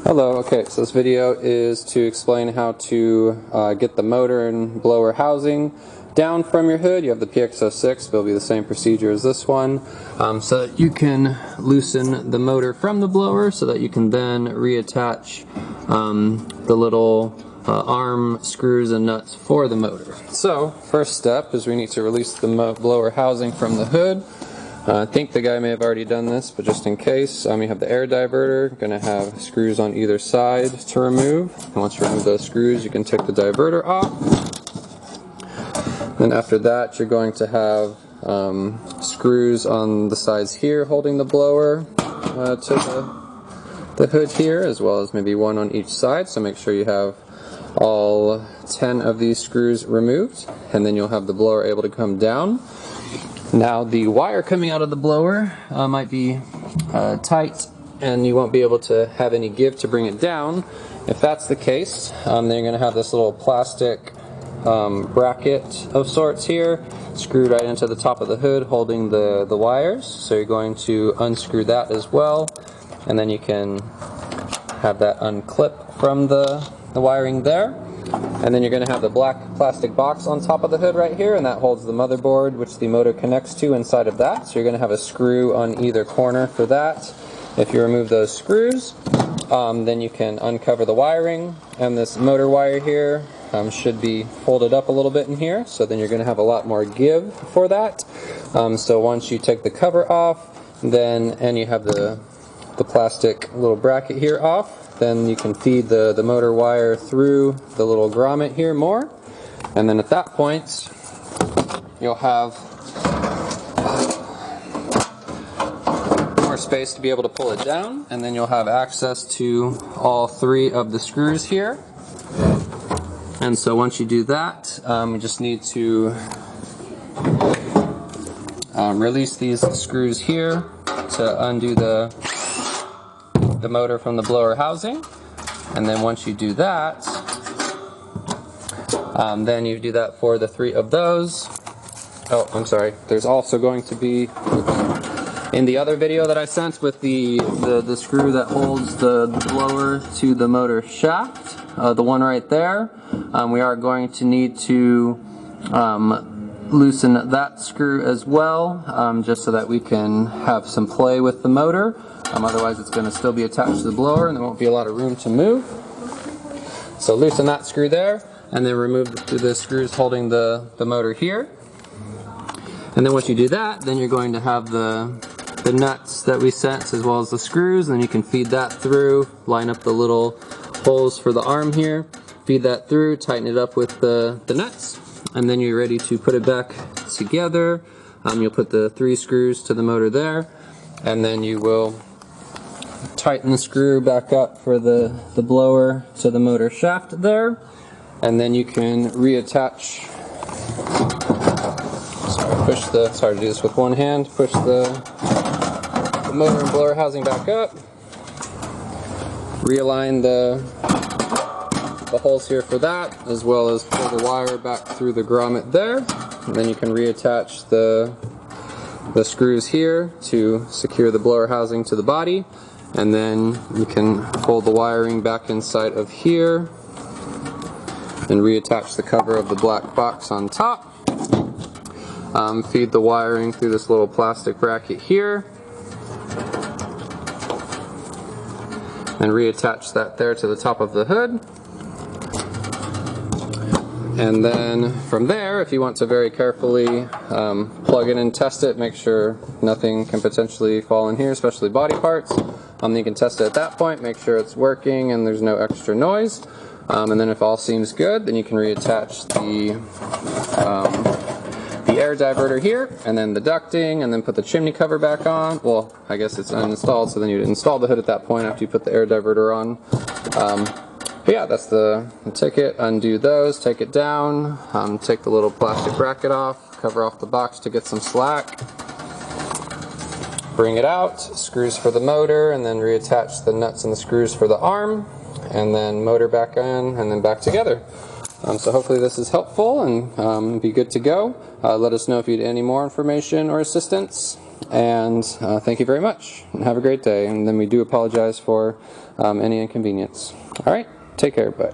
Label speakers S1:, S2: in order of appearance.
S1: Hello, okay, so this video is to explain how to get the motor and blower housing down from your hood. You have the PX06, but it'll be the same procedure as this one, so that you can loosen the motor from the blower so that you can then reattach the little arm screws and nuts for the motor. So, first step is we need to release the blower housing from the hood. I think the guy may have already done this, but just in case, you have the air diverter. Going to have screws on either side to remove. And once you remove those screws, you can take the diverter off. Then after that, you're going to have screws on the sides here holding the blower to the hood here, as well as maybe one on each side. So make sure you have all 10 of these screws removed, and then you'll have the blower able to come down. Now the wire coming out of the blower might be tight and you won't be able to have any give to bring it down. If that's the case, then you're going to have this little plastic bracket of sorts here screwed right into the top of the hood holding the wires. So you're going to unscrew that as well, and then you can have that unclip from the wiring there. And then you're going to have the black plastic box on top of the hood right here, and that holds the motherboard which the motor connects to inside of that. So you're going to have a screw on either corner for that. If you remove those screws, then you can uncover the wiring, and this motor wire here should be folded up a little bit in here, so then you're going to have a lot more give for that. So once you take the cover off, and you have the plastic little bracket here off, then you can feed the motor wire through the little grommet here more, and then at that point you'll have more space to be able to pull it down, and then you'll have access to all 3 of the screws here. And so once you do that, you just need to release these screws here to undo the motor from the blower housing. And then once you do that, then you do that for the 3 of those. Oh, I'm sorry. There's also going to be, in the other video that I sent with the screw that holds the blower to the motor shaft, the one right there, we are going to need to loosen that screw as well, just so that we can have some play with the motor. Otherwise it's going to still be attached to the blower and there won't be a lot of room to move. So loosen that screw there, and then remove the screws holding the motor here. And then once you do that, then you're going to have the nuts that we sent as well as the screws, and then you can feed that through, line up the little holes for the arm here, feed that through, tighten it up with the nuts, and then you're ready to put it back together. You'll put the 3 screws to the motor there, and then you will tighten the screw back up for the blower to the motor shaft there, and then you can reattach. It's hard to do this with one hand. Push the motor and blower housing back up, realign the holes here for that, as well as pull the wire back through the grommet there, and then you can reattach the screws here to secure the blower housing to the body, and then you can fold the wiring back inside of here and reattach the cover of the black box on top. Feed the wiring through this little plastic bracket here and reattach that there to the top of the hood. And then from there, if you want to very carefully plug in and test it, make sure nothing can potentially fall in here, especially body parts. You can test it at that point, make sure it's working and there's no extra noise. And then if all seems good, then you can reattach the air diverter here, and then the ducting, and then put the chimney cover back on. Well, I guess it's uninstalled, so then you'd install the hood at that point after you put the air diverter on. But yeah, that's the ticket. Undo those, take it down, take the little plastic bracket off, cover off the box to get some slack. Bring it out, screws for the motor, and then reattach the nuts and the screws for the arm, and then motor back in, and then back together. So hopefully this is helpful and be good to go. Let us know if you need any more information or assistance. And thank you very much, and have a great day. And then we do apologize for any inconvenience. All right, take care, bye.